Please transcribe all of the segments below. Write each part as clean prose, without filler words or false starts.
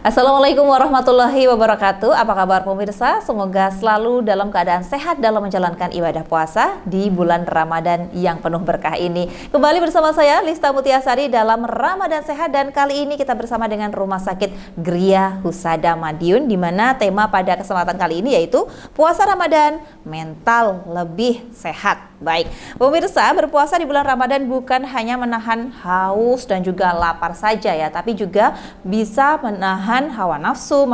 Assalamualaikum warahmatullahi wabarakatuh. Apa kabar pemirsa? Semoga selalu dalam keadaan sehat dalam menjalankan ibadah puasa di bulan Ramadan yang penuh berkah ini. Kembali bersama saya Lista Mutiasari dalam Ramadan Sehat, dan kali ini kita bersama dengan Rumah Sakit Gria Husada Madiun, di mana tema pada kesempatan kali ini yaitu puasa Ramadan mental lebih sehat. Baik, pemirsa, berpuasa di bulan Ramadan bukan hanya menahan haus dan juga lapar saja ya, tapi juga bisa menahan hawa nafsu,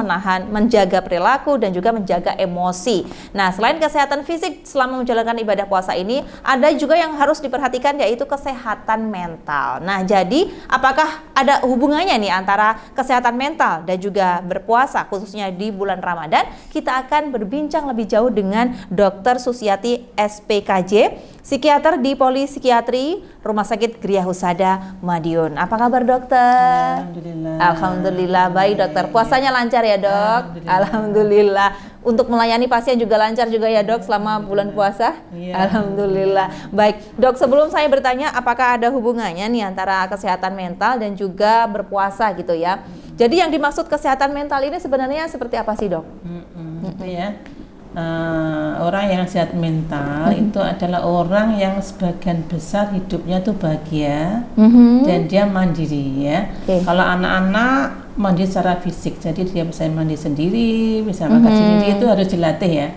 menjaga perilaku dan juga menjaga emosi. Nah, selain kesehatan fisik selama menjalankan ibadah puasa ini, ada juga yang harus diperhatikan yaitu kesehatan mental. Nah, jadi apakah ada hubungannya nih antara kesehatan mental dan juga berpuasa khususnya di bulan Ramadan? Kita akan berbincang lebih jauh dengan Dr. Susiati SPKJ, psikiater di Polipsikiatri Rumah Sakit Gria Husada Madiun. Apa kabar dokter? Alhamdulillah. Alhamdulillah baik dokter. Puasanya lancar ya dok? Alhamdulillah. Untuk melayani pasien juga lancar juga ya dok selama bulan puasa? Iya. Alhamdulillah. Baik dok, sebelum saya bertanya apakah ada hubungannya nih antara kesehatan mental dan juga berpuasa gitu ya. Jadi yang dimaksud kesehatan mental ini sebenarnya seperti apa sih dok? Itu ya. Orang yang sehat mental itu adalah orang yang sebagian besar hidupnya tuh bahagia dan dia mandiri ya. Kalau anak-anak mandi secara fisik, jadi dia bisa mandi sendiri, bisa makan sendiri, itu harus dilatih ya.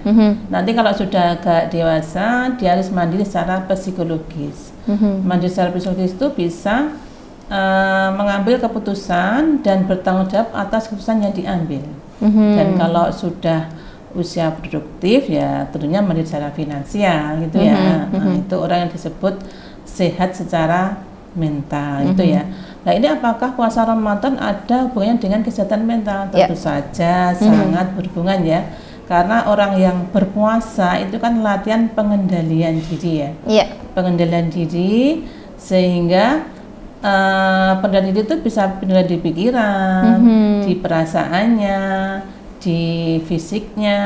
Nanti kalau sudah agak dewasa, dia harus mandiri secara psikologis. Mandiri secara psikologis itu bisa mengambil keputusan dan bertanggung jawab atas keputusan yang diambil. Dan kalau sudah usia produktif ya tentunya mandiri secara finansial gitu ya. Nah, itu orang yang disebut sehat secara mental itu ya. Nah, ini apakah puasa Ramadan ada hubungannya dengan kesehatan mental? Tentu saja sangat berhubungan ya. Karena orang yang berpuasa itu kan latihan pengendalian diri ya. Pengendalian diri sehingga pengendalian diri itu bisa pengendalian di pikiran, di perasaannya, di fisiknya.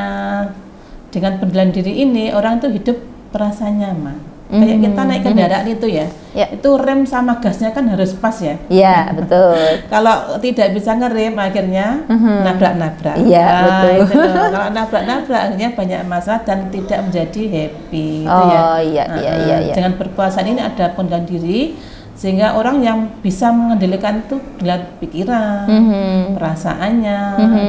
Dengan pengendalian diri ini orang itu hidup merasa nyaman. Kayak kita naik kendaraan itu ya, itu rem sama gasnya kan harus pas ya. Iya betul. Kalau tidak bisa ngerem akhirnya nabrak-nabrak. Iya betul. Itu kalau nabrak-nabrak akhirnya banyak masalah dan tidak menjadi happy. Iya. Dengan berpuasa ini ada pengendalian diri, sehingga orang yang bisa mengendalikan itu dengan pikiran, perasaannya,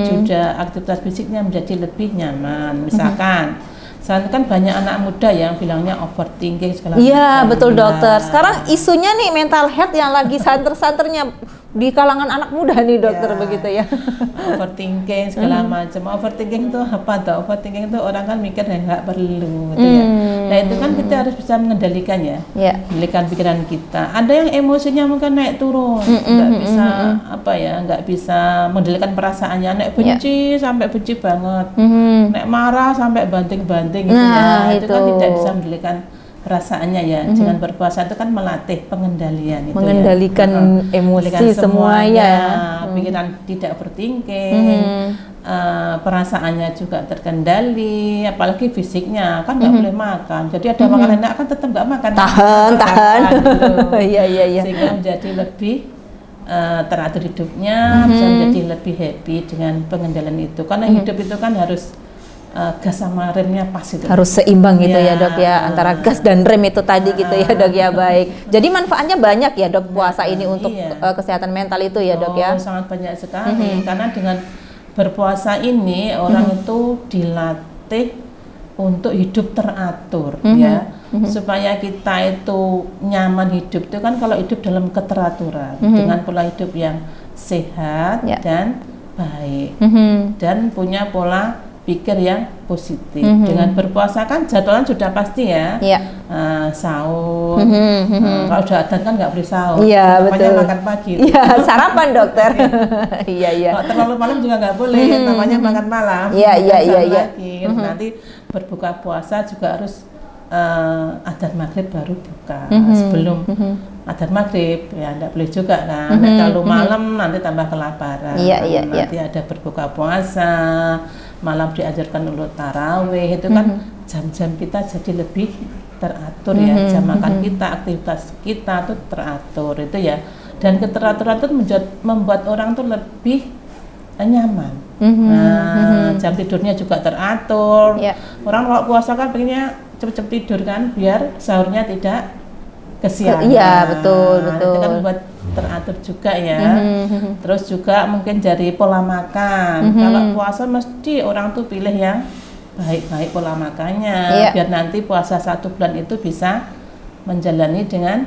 juga aktivitas fisiknya menjadi lebih nyaman. Misalkan saat kan banyak anak muda yang bilangnya overthinking segala macam. Iya betul dokter. Sekarang isunya nih mental health yang lagi santer-santernya di kalangan anak muda nih dokter begitu ya. Overthinking segala macam. Overthinking itu apa tuh? Overthinking itu orang kan mikir yang nggak perlu gitu ya. Nah itu kan kita harus bisa mengendalikan ya. Mengendalikan pikiran kita. Ada yang emosinya mungkin naik turun, nggak bisa nggak bisa mengendalikan perasaannya. Naik benci sampai benci banget, naik marah sampai banting-banting gitu ya. Itu kan tidak bisa mengendalikan perasaannya ya. Dengan berpuasa itu kan melatih pengendalian itu mengendalikan emosi semuanya. Pikiran tidak overthinking, perasaannya juga terkendali, apalagi fisiknya kan nggak boleh makan. Jadi ada makanan enak kan tetap nggak makan. Tahan. Iya. Sehingga menjadi lebih teratur hidupnya, bisa menjadi lebih happy dengan pengendalian itu. Karena hidup itu kan harus gas sama remnya pas itu. Harus seimbang gitu ya dok ya, antara gas dan rem itu tadi gitu ya dok ya. Baik, jadi manfaatnya banyak ya dok puasa ini untuk kesehatan mental itu ya dok ya. Sangat banyak sekali, karena dengan berpuasa ini orang itu dilatih untuk hidup teratur ya, supaya kita itu nyaman hidup itu kan kalau hidup dalam keteraturan, dengan pola hidup yang sehat dan baik, dan punya pola pikir yang positif. Dengan berpuasa kan jadwalnya sudah pasti ya. Sahur. Kalau udah adzan kan nggak boleh sahur. Iya betul. Makan pagi. Iya sarapan dokter. Iya. Kalau terlalu malam juga nggak boleh. Namanya makan malam. Iya. Nanti berbuka puasa juga harus adzan maghrib baru buka. Sebelum adzan maghrib ya nggak boleh juga kan. Terlalu malam nanti tambah kelaparan. Iya. Nanti ada berbuka puasa. Malam diajarkan untuk tarawih, itu kan jam-jam kita jadi lebih teratur ya, jam makan kita, aktivitas kita tuh teratur itu ya. Dan keteraturan itu membuat orang tuh lebih nyaman. Nah, jam tidurnya juga teratur. Orang kalau puasa kan pengennya cepet-cepet tidur kan, biar sahurnya tidak kesiangan. Iya, betul. Itu kan buat teratur juga ya. Terus juga mungkin dari pola makan. Kalau puasa mesti orang tuh pilih yang baik-baik pola makannya, biar nanti puasa 1 bulan itu bisa menjalani dengan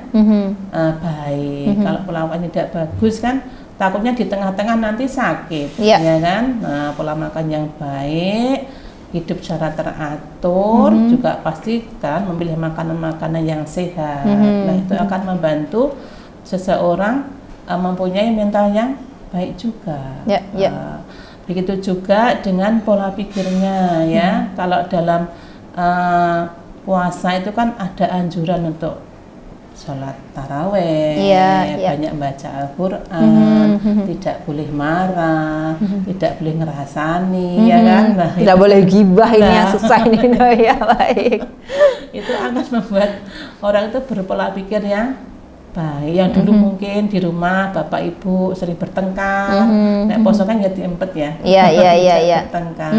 baik. Kalau pola makan tidak bagus kan, takutnya di tengah-tengah nanti sakit, ya kan? Nah, pola makan yang baik, hidup secara teratur, juga pastikan memilih makanan-makanan yang sehat. Nah, itu akan membantu seseorang mempunyai mental yang baik juga. Begitu juga dengan pola pikirnya ya. Kalau dalam puasa itu kan ada anjuran untuk sholat taraweh, banyak baca Al-Quran, tidak boleh marah, tidak boleh ngerasani, ya kan? Nah, tidak boleh gibah, ini yang susah ini, ya baik. Itu akan membuat orang itu berpola pikir yang baik. Yang dulu mungkin di rumah bapak ibu sering bertengkar, nek poso kan ya diempet ya. Iya. Bertengkar.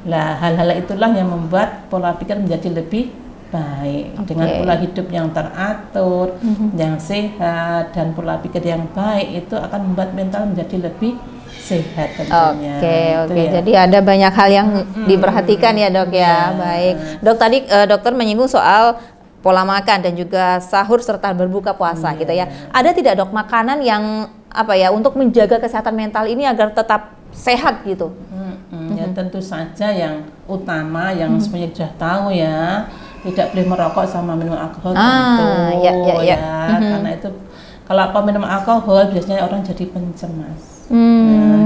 Lah hal-hal itulah yang membuat pola pikir menjadi lebih baik, dengan pola hidup yang teratur, yang sehat, dan pola pikir yang baik itu akan membuat mental menjadi lebih sehat tentunya. Ya. Jadi ada banyak hal yang diperhatikan ya dok ya. Baik, dok tadi dokter menyinggung soal pola makan dan juga sahur serta berbuka puasa gitu ya. Ada tidak dok makanan yang untuk menjaga kesehatan mental ini agar tetap sehat gitu? Ya tentu saja yang utama yang semuanya sudah tahu ya, tidak boleh merokok sama minum alkohol tentu karena itu kalau minum alkohol biasanya orang jadi pencemas.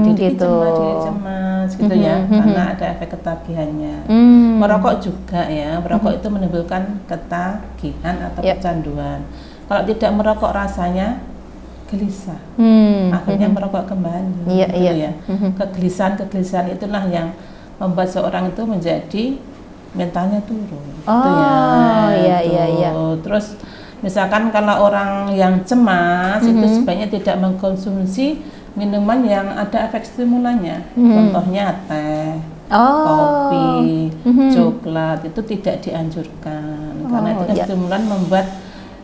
Jadi cemas gitu ya, karena ada efek ketagihannya. Merokok juga ya, merokok itu menimbulkan ketagihan atau kecanduan. Kalau tidak merokok rasanya gelisah, akhirnya merokok kembali. Kegelisahan itulah yang membuat seorang itu menjadi mentalnya turun. Terus misalkan kalau orang yang cemas itu sebaiknya tidak mengkonsumsi minuman yang ada efek stimulannya. Contohnya teh, kopi, coklat itu tidak dianjurkan karena itu stimulan membuat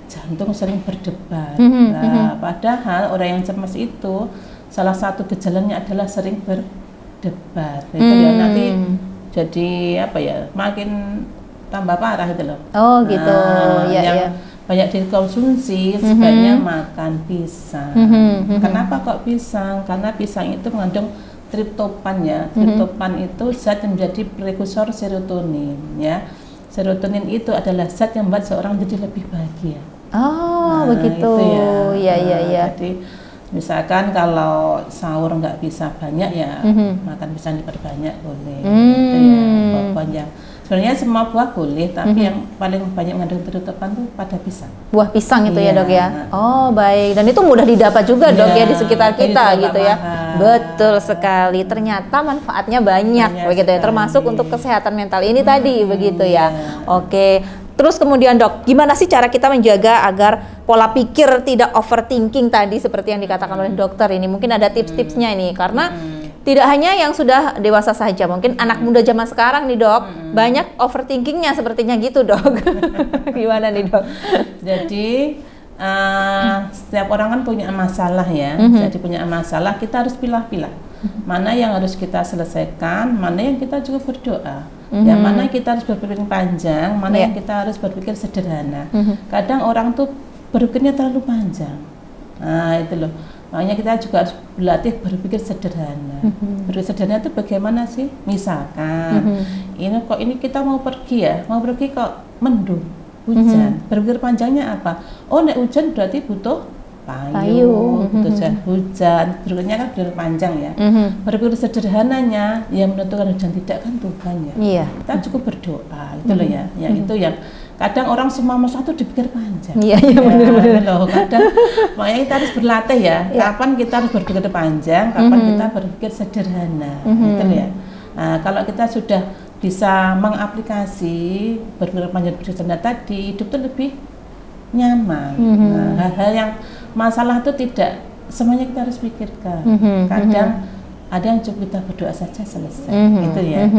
jantung sering berdebar. Nah, padahal orang yang cemas itu salah satu gejalanya adalah sering berdebar. Itu dia nanti jadi makin tambah parah itu loh. Banyak dikonsumsi sebaiknya makan pisang. Kenapa kok pisang? Karena pisang itu mengandung triptopan ya. Triptopan itu zat yang menjadi prekursor serotonin ya. Serotonin itu adalah zat yang membuat seorang jadi lebih bahagia. Begitu ya. Jadi misalkan kalau sahur nggak bisa banyak ya makan pisang diperbanyak boleh. Pokoknya sebenarnya semua buah boleh, tapi yang paling banyak mengandung triptopan itu pada pisang. Buah pisang itu ya dok ya. Baik, dan itu mudah didapat juga dok ya di sekitar kita gitu ya. Betul sekali. Ternyata manfaatnya banyak begitu ya, termasuk untuk kesehatan mental ini tadi begitu ya. Oke. Terus kemudian dok, gimana sih cara kita menjaga agar pola pikir tidak overthinking tadi seperti yang dikatakan oleh dokter ini? Mungkin ada tips-tipsnya ini karena tidak hanya yang sudah dewasa saja, mungkin anak muda zaman sekarang nih dok, banyak overthinkingnya sepertinya gitu dok. Gimana nih dok? Jadi setiap orang kan punya masalah ya, jadi punya masalah kita harus pilah-pilah. Mana yang harus kita selesaikan, mana yang kita juga berdoa. Yang mana kita harus berpikir panjang, mana yang kita harus berpikir sederhana. Kadang orang tuh berpikirnya terlalu panjang. Nah itu loh, makanya kita juga harus berlatih berpikir sederhana. Berpikir sederhana itu bagaimana sih? Misalkan ini kita mau pergi kok mendung, hujan. Berpikir panjangnya apa? Nek hujan berarti butuh payung, butuh jas hujan. Berpikirnya kan berpikir panjang ya. Berpikir sederhananya yang menentukan hujan tidak kan Tuhan ya. Kita cukup berdoa itu loh ya. Yang itu yang kadang orang semua masalah itu dipikir panjang. Benar-benar loh. Kadang makanya kita harus berlatih ya. Kapan kita harus berpikir panjang, kapan kita berpikir sederhana. Itu loh ya. Nah, kalau kita sudah bisa mengaplikasi berpikir panjang sederhana tadi, hidup itu lebih nyaman. Hal-hal yang masalah itu tidak semuanya kita harus pikirkan. Kadang ada yang cukup kita berdoa saja selesai, gitu ya.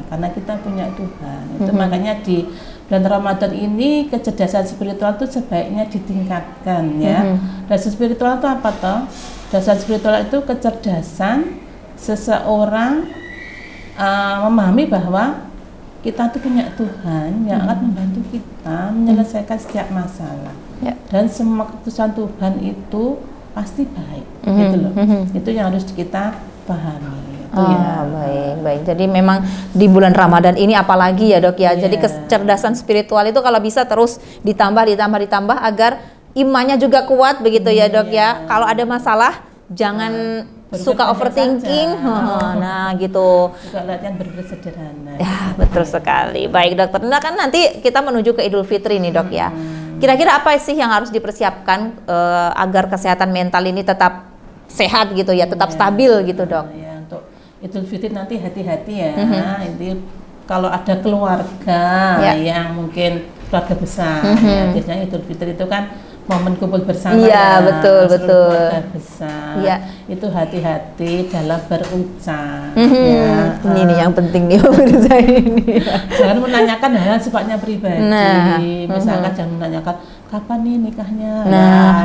Karena kita punya Tuhan. Itu makanya di bulan Ramadan ini kecerdasan spiritual itu sebaiknya ditingkatkan ya. Dasar spiritual itu apa toh? Dasar spiritual itu kecerdasan seseorang memahami bahwa kita tuh punya Tuhan yang akan membantu kita menyelesaikan setiap masalah. Dan semua keputusan Tuhan itu pasti baik, gitu loh. Itu yang harus kita pahami. Baik. Jadi memang di bulan Ramadan ini apalagi ya dok ya. Jadi kecerdasan spiritual itu kalau bisa terus ditambah agar imannya juga kuat begitu ya dok ya. Kalau ada masalah jangan suka overthinking. Nah gitu. Juga latihan berpikir sederhana. Ya betul sekali. Baik dokter. Nah kan nanti kita menuju ke Idul Fitri nih dok ya. Kira-kira apa sih yang harus dipersiapkan agar kesehatan mental ini tetap sehat gitu ya, tetap stabil gitu dok? Untuk Idul Fitri nanti hati-hati ya. Ini kalau ada keluarga yang mungkin keluarga besar, ya, biasanya Idul Fitri itu kan momen kumpul bersama. Iya, betul. Keluarga besar. Itu hati-hati dalam berucap. Ini nih yang penting nih pemirsa ini. Jangan menanyakan hal sifatnya pribadi. Misalkan jangan menanyakan kapan nih nikahnya.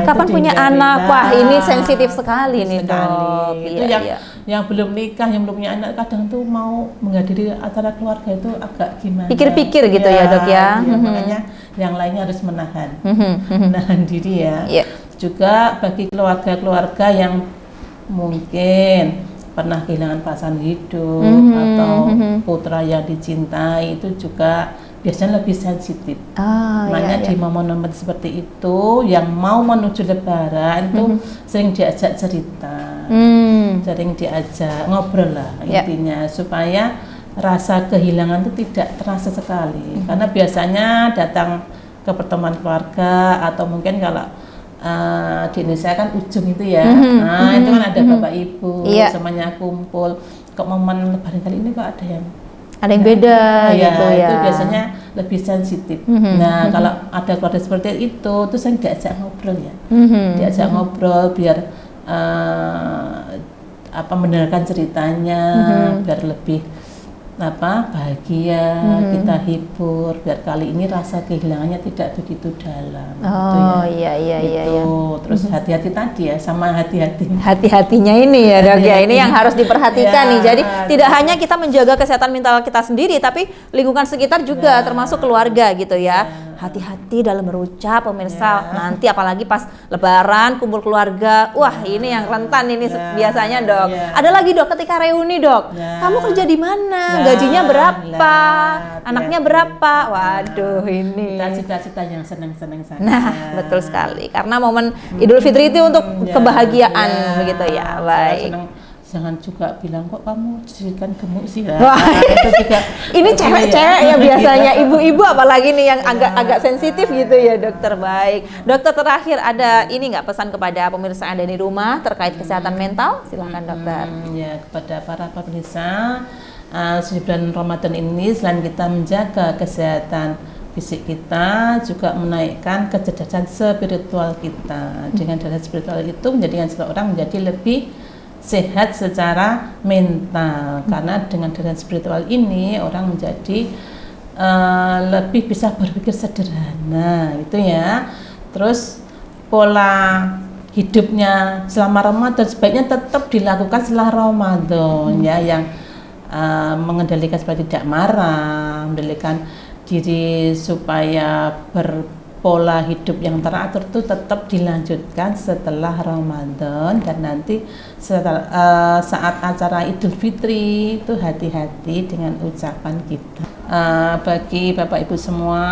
Kapan punya anak? Wah, ini sensitif sekali nih dok. Itu yang belum nikah, yang belum punya anak kadang tuh mau menghadiri acara keluarga itu agak gimana? Pikir-pikir gitu ya dok ya. Makanya yang lainnya harus menahan diri ya. Juga bagi keluarga-keluarga yang mungkin pernah kehilangan pasangan hidup atau putra yang dicintai itu juga biasanya lebih sensitif. Makanya di momen-momen seperti itu yang mau menuju Lebaran itu sering diajak cerita, sering diajak ngobrol lah intinya supaya rasa kehilangan itu tidak terasa sekali. Karena biasanya datang ke pertemuan keluarga atau mungkin kalau di Indonesia kan ujung itu ya, itu kan ada bapak ibu semuanya kumpul. Kok momen Lebaran kali ini kok ada yang beda gitu ya. Itu biasanya lebih sensitif. Nah, kalau ada keluarga seperti itu saya diajak ngobrol ya. Diajak ngobrol biar mendengarkan ceritanya, biar lebih bahagia, kita hibur biar kali ini rasa kehilangannya tidak begitu dalam. Terus hati-hati tadi ya, sama hati-hatinya ini ya dok ya, ini yang harus diperhatikan nih. Jadi tidak hanya kita menjaga kesehatan mental kita sendiri, tapi lingkungan sekitar juga termasuk keluarga gitu ya. Hati-hati dalam berucap pemirsa, nanti apalagi pas Lebaran kumpul keluarga, wah ini yang rentan ini biasanya dok. Ada lagi dok ketika reuni dok, kamu kerja di mana, gajinya berapa, anaknya berapa, waduh ini cita-cita yang senang-senang saja. Nah betul sekali, karena momen Idul Fitri itu untuk kebahagiaan begitu ya. Baik. Jangan juga bilang kok kamu jadikan gemuk sih lah. Itu juga ini cewek-cewek ya biasanya, ibu-ibu apalagi nih yang agak sensitif gitu ya dokter. Baik, dokter terakhir ada ini nggak pesan kepada pemirsa yang ada di rumah terkait kesehatan mental? Silakan dokter. Ya, kepada para pemirsa di bulan Ramadan ini selain kita menjaga kesehatan fisik kita, juga menaikkan kecerdasan spiritual kita. Dengan dasar spiritual itu menjadikan seseorang menjadi lebih sehat secara mental, karena dengan dasar spiritual ini orang menjadi lebih bisa berpikir sederhana gitu ya. Terus pola hidupnya selama Ramadan sebaiknya tetap dilakukan setelah Ramadan ya, yang mengendalikan supaya tidak marah, mengendalikan diri supaya berpola hidup yang teratur itu tetap dilanjutkan setelah Ramadan. Dan nanti saat acara Idul Fitri itu hati-hati dengan ucapan kita. Bagi Bapak Ibu semua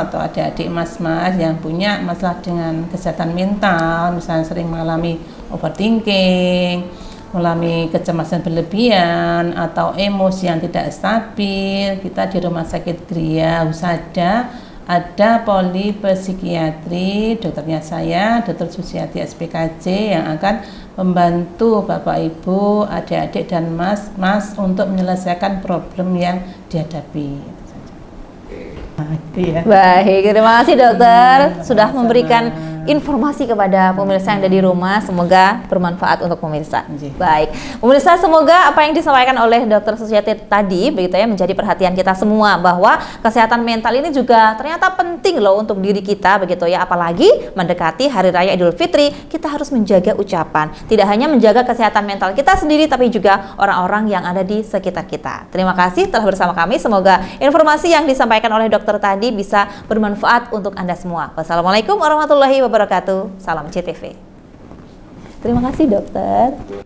atau adik-adik mas-mas yang punya masalah dengan kesehatan mental, misalnya sering mengalami overthinking, mengalami kecemasan berlebihan atau emosi yang tidak stabil, kita di Rumah Sakit Gria Husada ada polipsikiatri, dokternya saya, Dr. Susiati SPKJ, yang akan membantu Bapak Ibu, adik-adik dan mas-mas untuk menyelesaikan problem yang dihadapi. Baik, terima kasih dokter sudah memberikan informasi kepada pemirsa yang ada di rumah. Semoga bermanfaat untuk pemirsa. Nggih. Baik, pemirsa, semoga apa yang disampaikan oleh Dr. Susiati tadi begitu ya menjadi perhatian kita semua, bahwa kesehatan mental ini juga ternyata penting loh untuk diri kita begitu ya. Apalagi mendekati Hari Raya Idul Fitri, kita harus menjaga ucapan. Tidak hanya menjaga kesehatan mental kita sendiri, tapi juga orang-orang yang ada di sekitar kita. Terima kasih telah bersama kami. Semoga informasi yang disampaikan oleh dokter tadi bisa bermanfaat untuk Anda semua. Wassalamualaikum warahmatullahi wabarakatuh. Salam CTV. Terima kasih dokter.